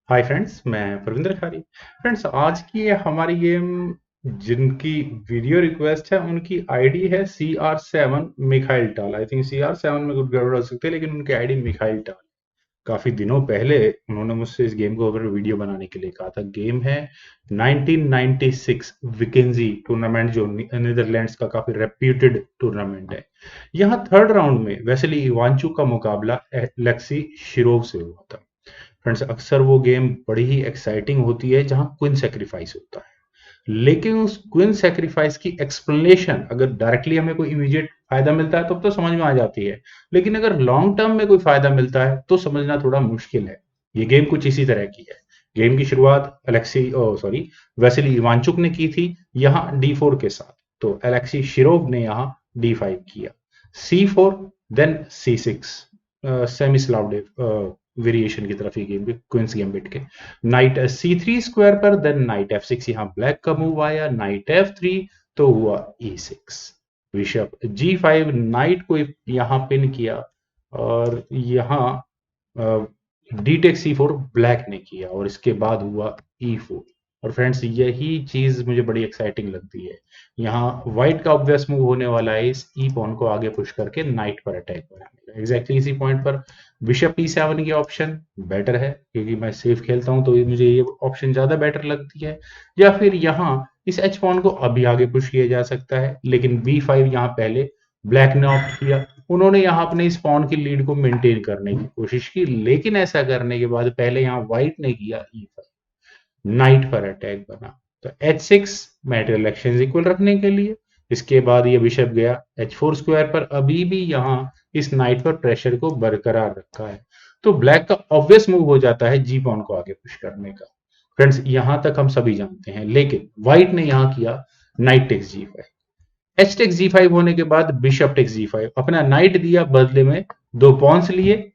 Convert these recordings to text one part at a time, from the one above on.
Hi friends, मैं प्रविंदर खारी। Friends, आज की ये हमारी गेम जिनकी वीडियो रिक्वेस्ट है उनकी आईडी है CR7 मिखाइल टाल। आई थिंक CR7 में कुछ गड़बड़ हो सकती है, लेकिन उनकी आईडी मिखाइल टाल। काफी दिनों पहले उन्होंने मुझसे इस गेम को ऊपर वीडियो बनाने के लिए कहा था। गेम है 1996 विकेंजी टूर्नामेंट, जो नीदरलैंड्स का काफी रेप्यूटेड टूर्नामेंट है। यहाँ थर्ड राउंड में वेसेली इवांचू का मुकाबला एलेक्सी शिरोव से हुआ था। फ्रेंड्स, अक्सर वो गेम बड़ी ही एक्साइटिंग होती है जहां क्वीन सेक्रीफाइस होता है, लेकिन उस क्वीन सेक्रीफाइस की एक्सप्लेनेशन अगर डायरेक्टली हमें कोई इमीडिएट फायदा मिलता है तो समझ में आ जाती है, लेकिन अगर लॉन्ग टर्म में कोई फायदा मिलता है तो समझना थोड़ा मुश्किल है। ये गेम कुछ इसी तरह की है। गेम की शुरुआत वेसिली इवांचुक ने की थी यहाँ D4 के साथ। तो एलेक्सी शिरोव ने यहाँ D5 किया, C4, then C6, semi स्लावडेव variation की तरफ ये गेम क्वींस गैम्बिट के। नाइट C3 स्क्वायर पर, देन नाइट F6, यहाँ ब्लैक का मूव आया, नाइट F3, तो हुआ E6, बिशप G5, नाइट को यहाँ पिन किया, और यहाँ डी टेक C4 ब्लैक ने किया, और इसके बाद हुआ E4। और फ्रेंड्स, यही चीज मुझे बड़ी एक्साइटिंग लगती है। यहाँ व्हाइट का ऑब्वियस मूव होने वाला है इस ई पॉन को आगे पुश करके नाइट पर अटैक बनाने का। एग्जैक्टली इसी पॉइंट पर बिशप E7 की ऑप्शन बेटर है, क्योंकि मैं सेफ खेलता हूं तो मुझे ये ऑप्शन ज्यादा बेटर लगती है। या फिर यहाँ इस एच पॉन को अभी आगे पुश किया जा सकता है, लेकिन B5 यहाँ पहले ब्लैक ने ऑप्ट किया। उन्होंने यहाँ अपने इस पॉन की लीड को मेंटेन करने की कोशिश की, लेकिन ऐसा करने के बाद पहले यहाँ व्हाइट ने किया E5, नाइट पर अटैक बना। तो H6 मैटेरियल एक्सचेंज इक्वल रखने के लिए। इसके बाद ये बिशप गया H4 स्क्वायर पर, अभी भी यहाँ इस नाइट पर प्रेशर को बरकरार रखा है। तो ब्लैक का ऑब्वियस मूव हो जाता है जी पॉन को आगे पुश करने का। फ्रेंड्स, यहां तक हम सभी जानते हैं, लेकिन व्हाइट ने यहां किया knight takes G5। H takes G5 होने के बाद बिशप टेक्स G5, अपना नाइट दिया, बदले में दो पॉन्स लिए,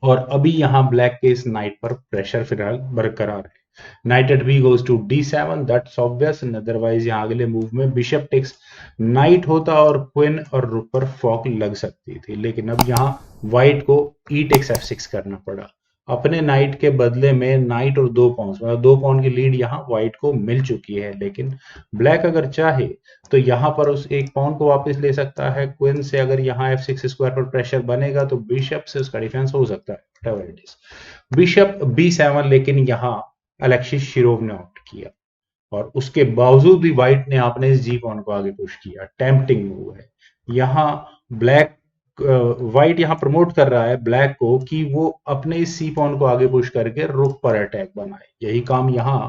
और अभी यहां ब्लैक के इस नाइट पर प्रेशर फिलहाल बरकरार है। Knight at B goes to D7, that's obvious. Otherwise यहाँ अगले मूव में बिशप टेक्स नाइट होता और क्वीन और रुक पर फॉक लग सकती थी, लेकिन अब यहाँ व्हाइट को ई टेक्स F6 करना पड़ा। अपने नाइट के बदले में नाइट और दो पॉन्स, मतलब दो पॉन की लीड यहाँ व्हाइट को मिल चुकी है, लेकिन ब्लैक अगर चाहे तो यहाँ पर उस एक पॉन को वापस ले सकता है। क्वीन से अगर यहाँ F6 स्क्वायर पर प्रेशर बनेगा तो बिशप से उसका डिफेंस हो सकता है। बिशप B7, लेकिन यहाँ अलेक्सिस शिरोव ने ऑप्ट किया, और उसके बावजूद भी व्हाइट ने आपने इस जी पॉन को आगे पुश किया। टेम्पटिंग मूव है। यहाँ ब्लैक व्हाइट यहाँ प्रमोट कर रहा है ब्लैक को कि वो अपने इस सी पॉन को आगे पुश करके रुक पर अटैक बनाए। यही काम यहाँ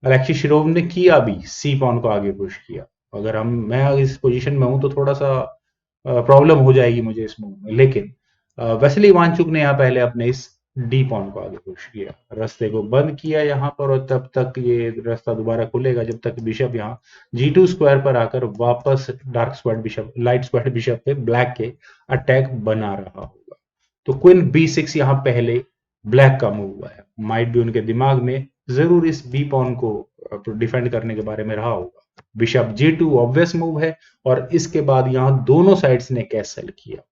अलेक्सिस शिरोव ने किया भी, सी पॉन को आगे पुश किया। अगर मैं इस पोजीशन में हूं तो थोड़ा सा प्रॉब्लम हो जाएगी मुझे इस मूव में, लेकिन वेस्ली वांचुक ने यहाँ पहले अपने इस डी पॉन को आगे पुश किया, रास्ते को बंद किया यहाँ पर, और तब तक ये रास्ता दोबारा खुलेगा जब तक बिशप यहाँ G2 स्क्वायर पर आकर वापस dark square bishop, light square bishop पे ब्लैक के अटैक बना रहा होगा। तो क्वीन B6 यहाँ पहले ब्लैक का मूव हुआ है, माइट भी उनके दिमाग में जरूर इस बी पॉन को डिफेंड करने के बारे में रहा होगा। बिशप G2 ऑब्वियस मूव है, और इसके बाद यहाँ दोनों साइड्स ने कैसल किया।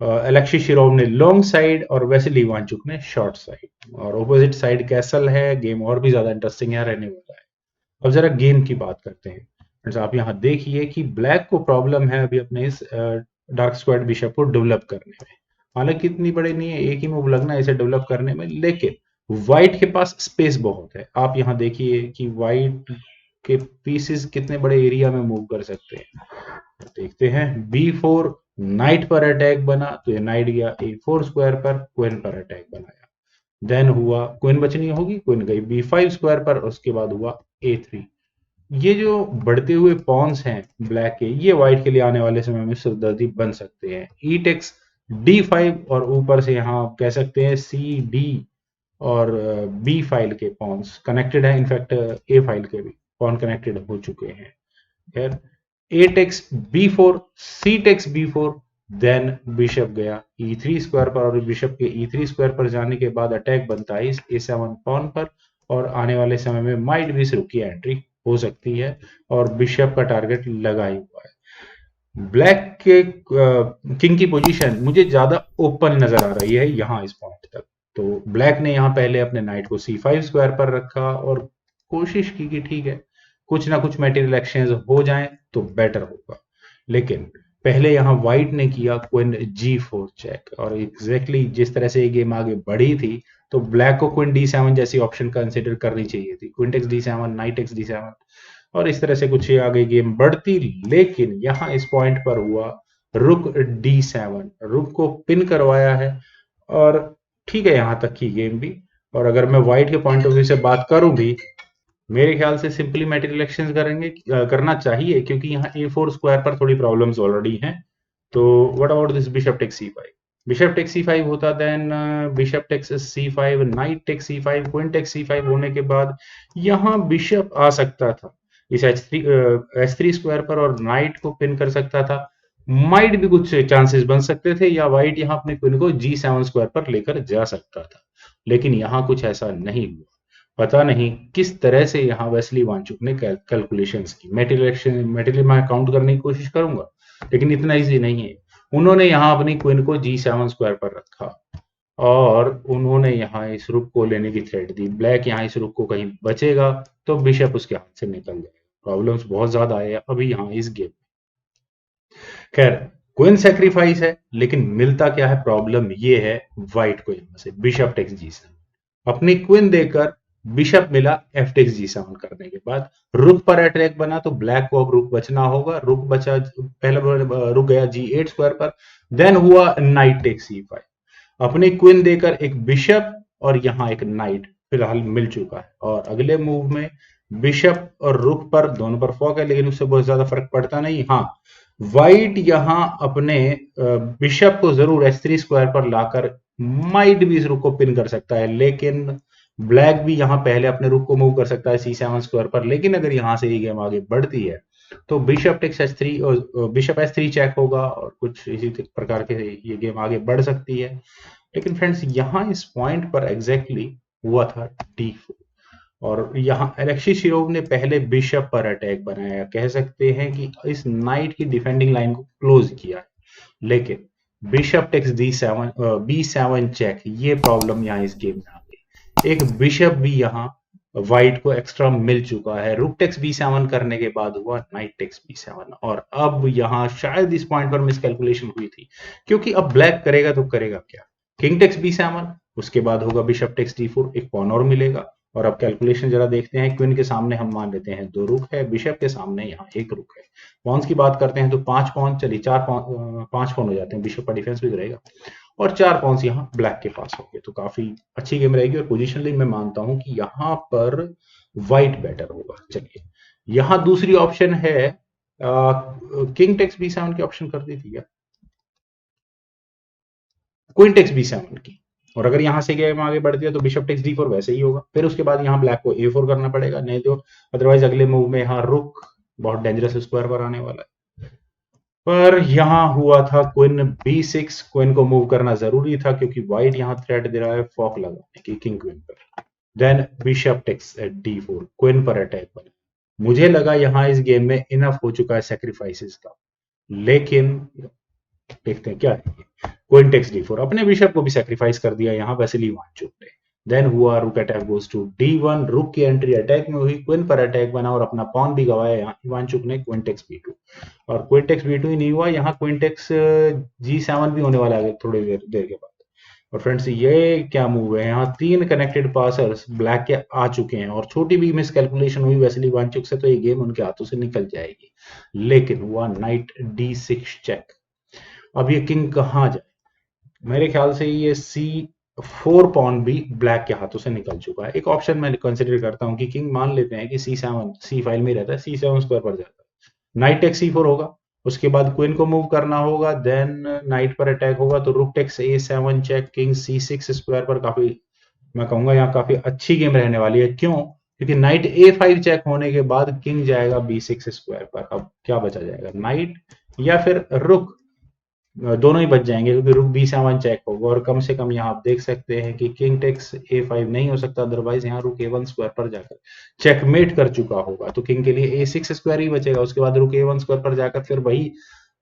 अलेक्सिस शिरोव ने लॉन्ग साइड और वेसेली इवांचुक ने शॉर्ट साइड, और ऑपोजिट साइड कैसल है। गेम और भी ज्यादा इंटरेस्टिंग यहाँ रहने वाला है। अब जरा गेम की बात करते हैं। फ्रेंड्स, आप यहाँ देखिए कि ब्लैक को प्रॉब्लम है अभी अपने इस डार्क स्क्वायर बिशप को डेवलप करने में। हालांकि इतनी बड़ी नहीं है, एक ही मूव लगना है इसे डेवलप करने में, लेकिन व्हाइट के पास स्पेस बहुत है। आप यहाँ देखिए कि व्हाइट के पीसेस कितने बड़े एरिया में मूव कर सकते हैं। देखते हैं। B4, नाइट पर अटैक बना, तो ये नाइट गया A4 स्क्वायर पर, क्वीन पर अटैक बनाया। देन हुआ क्वीन बचनी होगी, क्वीन गई B5 स्क्वायर पर, उसके बाद हुआ A3। ये जो बढ़ते हुए पॉन्स हैं ब्लैक के, ये व्हाइट के लिए आने वाले समय में सिरदर्दी बन सकते हैं। ई टेक्स D5, और ऊपर से यहाँ आप कह सकते हैं CD और B फाइल के पॉन्स कनेक्टेड है। इनफैक्ट A फाइल के भी पॉन कनेक्टेड हो चुके हैं। खैर, A takes B4, C takes B4, then bishop गया E3 स्क्वायर पर, और बिशप के E3 स्क्वायर पर जाने के बाद अटैक बनता है इस A7 पॉन पर, और आने वाले समय में माइट भी इस रुक की एंट्री हो सकती है, और बिशप का टारगेट लगा ही हुआ है। ब्लैक के किंग की पोजीशन मुझे ज्यादा ओपन नजर आ रही है यहाँ इस पॉइंट तक। तो ब्लैक ने यहाँ पहले अपने नाइट को C5 स्क्वायर पर रखा और कोशिश की कि ठीक है कुछ ना कुछ मटेरियल एक्सचेंज हो जाए तो बेटर होगा, लेकिन पहले यहाँ व्हाइट ने किया क्वीन G4 चेक, और एग्जैक्टली जिस तरह से ये गेम आगे बढ़ी थी तो ब्लैक को क्वीन D7 जैसी ऑप्शन कंसिडर करनी चाहिए थी, queen takes D7, knight takes D7, और इस तरह से कुछ आगे गेम बढ़ती। लेकिन यहाँ इस पॉइंट पर हुआ रुक D7, रुक को पिन करवाया है, और ठीक है यहाँ तक की गेम भी। और अगर मैं व्हाइट के पॉइंट ऑफ व्यू से बात करूं भी, मेरे ख्याल से सिंपली मटेरियल एक्सचेंज करना चाहिए, क्योंकि यहाँ A4 स्क्वायर पर थोड़ी प्रॉब्लम्स ऑलरेडी हैं। तो what about this bishop takes C5, bishop takes C5 होता, then bishop takes C5, knight takes C5, queen takes C5 होने के बाद यहाँ बिशप आ सकता था इस H3 स्क्वायर पर और नाइट को पिन कर सकता था, माइट भी कुछ चांसेस बन सकते थे, या व्हाइट यहाँ अपने क्वीन को G7 स्क्वायर पर लेकर जा सकता था, लेकिन यहाँ कुछ ऐसा नहीं हुआ। पता नहीं किस तरह से यहाँ वेस्ली वांचुक ने कैलकुलेशंस की, मटेरियल मैं काउंट करने की कोशिश करूंगा, लेकिन इतना इजी नहीं है। उन्होंने यहाँ अपनी क्वीन को G7 स्क्वायर पर रखा और उन्होंने यहाँ इस रुक को लेने की थ्रेट दी। ब्लैक यहाँ इस रुक को कहीं बचेगा तो बिशप उसके हाथ से निकल जाएगा। प्रॉब्लम्स बहुत ज्यादा आए अभी यहाँ इस गेम। खैर क्वीन सेक्रीफाइस है, लेकिन मिलता क्या है, प्रॉब्लम ये है व्हाइट को यहाँ से बिशप टेक्स G7, अपनी क्वीन देकर बिशप मिला F टेक्स G7 करने के बाद रुक पर अटैक बना, तो ब्लैक को अब रुक बचना होगा। रुक बचा, पहले रुक गया G8 स्क्वायर पर, देन हुआ नाइट टेक्स C5, अपनी क्वीन देकर एक बिशप और यहाँ एक नाइट फिलहाल मिल चुका है। और अगले मूव में बिशप और रुक पर दोनों पर फॉक है, लेकिन उससे बहुत ज्यादा फर्क पड़ता नहीं। हाँ, व्हाइट यहां अपने बिशप को जरूर H3 स्क्वायर पर लाकर माइट भी इस रुक को पिन कर सकता है, लेकिन ब्लैक भी यहां पहले अपने रुक को मूव कर सकता है C7 स्क्वायर पर। लेकिन अगर यहां से ये गेम आगे बढ़ती है तो बिशप टेक्स H3 और बिशप H3 चेक होगा और कुछ इसी प्रकार के ये गेम आगे बढ़ सकती है। लेकिन फ्रेंड्स यहाँ इस पॉइंट पर एग्जैक्टली हुआ था D4, और यहाँ एलेक्सी शिरोव ने पहले बिशप पर अटैक बनाया, कह सकते हैं कि इस नाइट की डिफेंडिंग लाइन को क्लोज किया है। लेकिन bishop takes D7 B7 check, ये प्रॉब्लम यहाँ इस गेम में आ गई। एक बिशप भी यहाँ व्हाइट को एक्स्ट्रा मिल चुका है। रुक टेक्स B7 करने के बाद हुआ नाइट टेक्स B7, और अब यहाँ शायद इस पॉइंट पर मिसकैलकुलेशन हुई थी, क्योंकि अब ब्लैक करेगा तो करेगा क्या, किंग टेक्स B7, उसके बाद होगा बिशप टेक्स D4, एक पॉन और मिलेगा। और अब कैलकुलेशन जरा देखते हैं, क्वीन के सामने हम मान लेते हैं 2 रुक है, बिशप के सामने यहाँ 1 रुक है। पॉन्स की बात करते हैं तो 5 पॉन, चलिए 5 पॉन हो जाते हैं, बिशप का डिफेंस भी रहेगा, और 4 पॉन्स यहाँ ब्लैक के पास हो गए। तो काफी अच्छी गेम रहेगी, और पोजिशनली मैं मानता हूं कि यहाँ पर व्हाइट बेटर होगा। चलिए यहाँ दूसरी ऑप्शन है, किंग टेक्स B7 की ऑप्शन कर दी थी क्या, क्वीन टेक्स B7 की, और अगर यहां से गेम आगे बढ़ती है तो बिशप टेक्स D4 वैसे ही होगा। फिर उसके बाद यहाँ ब्लैक को A4 करना पड़ेगा, नहीं तो अदरवाइज अगले मूव में यहाँ रुक बहुत डेंजरस स्क्वायर पर आने वाला है। पर यहाँ हुआ था क्वीन B6, क्वीन को मूव करना जरूरी था क्योंकि व्हाइट यहाँ थ्रेट दे रहा है फॉक लगाने की किंग क्वीन पर। Then bishop takes D4, queen पर अटैक बना। मुझे लगा यहाँ इस गेम में इनफ हो चुका है सेक्रीफाइसेस का, लेकिन देखते हैं क्या है। क्वीन टेक्स D4, अपने बिशप को भी सैक्रिफाइस कर दिया यहाँ वेस्ली वांचुक ने। देन हुआ रुक अटैक गोज टू D1, रुक की एंट्री अटैक में हुई, क्वीन पर अटैक बना और अपना पॉन भी गवाया यहाँ इवांचुक ने, क्वीन टेक्स B2, और क्वीन टेक्स B2 ही नहीं हुआ, यहाँ क्वीन टेक्स G7 भी होने वाला है थोड़ी देर के बाद। और फ्रेंड्स ये क्या मूव है, यहाँ 3 कनेक्टेड पासर्स ब्लैक के आ चुके हैं, और छोटी भी मिस कैलकुलेशन हुई वेस्ली वांचुक से तो ये गेम उनके हाथों से निकल जाएगी। लेकिन हुआ नाइट D6 चेक। अब ये किंग कहाँ जाए, मेरे ख्याल से ये C4 पॉन भी ब्लैक के हाथों से निकल चुका है। एक ऑप्शन मैं कंसिडर करता हूँ कि किंग मान लेते हैं कि C7 C फाइल में रहता है, C7 स्क्वायर पर जाता है, नाइट टेक्स C4 होगा, उसके बाद क्वीन को मूव करना होगा, देन नाइट पर अटैक होगा, तो rook takes A7 check, king C6 square पर काफी, मैं कहूंगा यहाँ काफी अच्छी गेम रहने वाली है। क्यों, क्योंकि नाइट A5 चेक होने के बाद किंग जाएगा B6 स्क्वायर पर। अब क्या बचा जाएगा, नाइट या फिर रुक, दोनों ही बच जाएंगे क्योंकि रुक B7 चेक होगा, और कम से कम यहाँ आप देख सकते हैं कि किंग टेक्स A5 नहीं हो सकता, अदरवाइज यहाँ रुक A1 स्क्वायर पर जाकर चेकमेट कर चुका होगा, तो किंग के लिए A6 स्क्वायर ही बचेगा। उसके बाद रुक A1 स्क्वायर पर जाकर फिर वही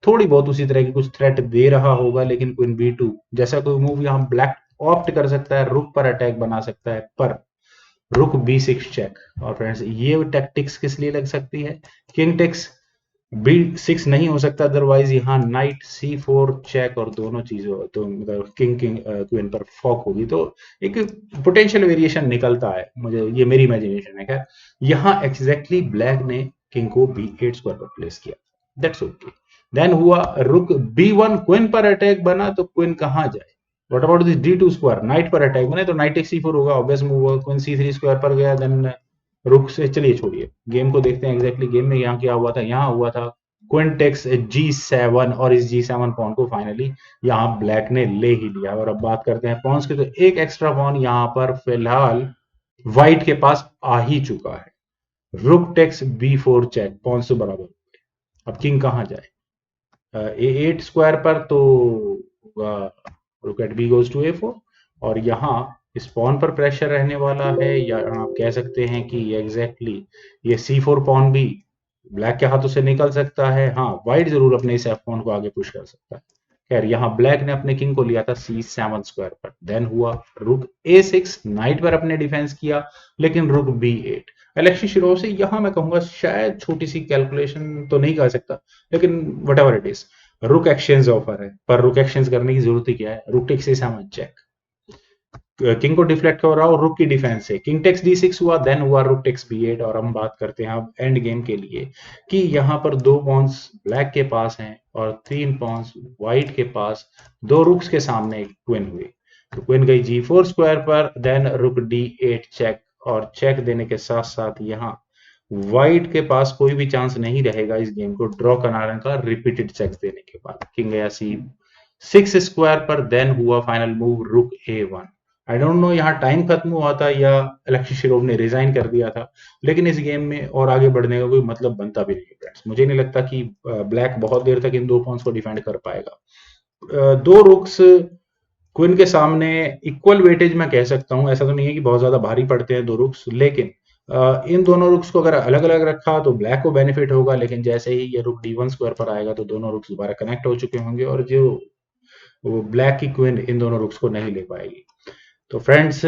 थोड़ी बहुत उसी तरह की कुछ थ्रेट दे रहा होगा, लेकिन क्वीन B2 जैसा कोई मूव यहाँ ब्लैक ऑप्ट कर सकता है, रुक पर अटैक बना सकता है, पर रुक B6 चेक। और फ्रेंड्स ये टैक्टिक्स किस लिए लग सकती है, किंग टेक्स B6 नहीं हो सकता, अदरवाइज यहाँ नाइट C4 चेक और दोनों चीजों तो मतलब किंग किंग क्वीन पर फॉक होगी, तो एक पोटेंशियल वेरिएशन निकलता है, मुझे ये मेरी इमेजिनेशन है। खैर यहाँ एग्जैक्टली ब्लैक ने किंग को B8 स्क्वायर पर प्लेस किया, दैट्स ओके। देन हुआ रुक B1, क्वीन पर अटैक बना, तो क्वीन कहाँ जाए, what about this D2 square, night पर अटैक बने तो नाइट टेक C4 होगा, ऑब्वियस मूव होगा, क्वीन C3 स्क्वायर पर गया, देन रुक से, चलिए छोड़िए गेम को देखते हैं एग्जैक्टली गेम में यहाँ क्या हुआ था। यहाँ हुआ था क्वीन टेक्स G7 और इस G7 पॉन को फाइनली यहाँ ब्लैक ने ले ही लिया। और अब बात करते हैं पॉन्स की, तो एक एक्स्ट्रा पॉन यहाँ पर फिलहाल व्हाइट के पास आ ही चुका है, rook takes B4 check, Pond's से बराबर। अब किंग कहाँ जाए, A8 स्क्वायर पर तो रुक eight B goes to A4, और यहाँ स्पॉन पर प्रेशर रहने वाला है, या आप कह सकते हैं कि एग्जैक्टली ये C4 पॉन भी ब्लैक के हाथों से निकल सकता है। हाँ व्हाइट जरूर अपने इस F पॉन को आगे पुश कर सकता है। खैर यहाँ ब्लैक ने अपने किंग को लिया था C7 स्क्वायर पर, देन हुआ रुक A6, नाइट पर अपने डिफेंस किया, लेकिन रुक B8। एलेक्सी शिरोव से यहाँ मैं कहूंगा शायद छोटी सी कैलकुलेशन तो नहीं कर सकता, लेकिन वट एवर इट इज, रुक एक्सचेंज ऑफर है, पर रुक एक्सचेंज करने की जरूरत ही क्या है, rook takes C7 check, king को डिफ्लेक्ट कर रहा हो रुक की डिफेंस से, किंग टेक्स D6 हुआ, देन हुआ रुक टेक्स B8। और हम बात करते हैं अब एंड गेम के लिए कि यहाँ पर 2 पॉन्स ब्लैक के पास हैं और 3 पॉन्स व्हाइट के पास, 2 रुक्स के सामने क्वीन हुई, तो क्वीन गई G4 स्क्वायर पर, देन रुक D8 चेक, और चेक देने के साथ साथ यहाँ व्हाइट के पास कोई भी चांस नहीं रहेगा इस गेम को ड्रॉ कराने का रिपीटेड चेक्स देने के बाद। किंग गया C6 स्क्वायर पर, देन हुआ फाइनल मूव रुक A1। आई डोंट नो यहाँ टाइम खत्म हुआ था या अलेक्सी शिरोव ने रिजाइन कर दिया था, लेकिन इस गेम में और आगे बढ़ने का कोई मतलब बनता भी नहीं फ्रेंड्स। मुझे नहीं लगता कि ब्लैक बहुत देर तक इन 2 पॉन्स को डिफेंड कर पाएगा। 2 रुक्स क्वीन के सामने इक्वल वेटेज मैं कह सकता हूं, ऐसा तो नहीं है कि बहुत ज्यादा भारी पड़ते हैं 2 रुक्स, लेकिन इन दोनों रुक्स को अगर अलग अलग रखा तो ब्लैक को बेनिफिट होगा, लेकिन जैसे ही ये रुक D1 स्क्वायर पर आएगा तो दोनों रुक्स दोबारा कनेक्ट हो चुके होंगे, और जो वो ब्लैक की क्वीन इन दोनों रुक्स को नहीं ले पाएगी। तो फ्रेंड्स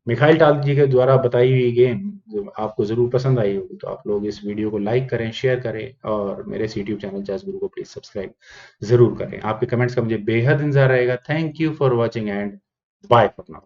मिखाइल टाल जी के द्वारा बताई हुई गेम जो आपको जरूर पसंद आई होगी, तो आप लोग इस वीडियो को लाइक करें, शेयर करें, और मेरे यूट्यूब चैनल चेस गुरु को प्लीज सब्सक्राइब जरूर करें। आपके कमेंट्स का मुझे बेहद इंतजार रहेगा। Thank you for watching and bye for now.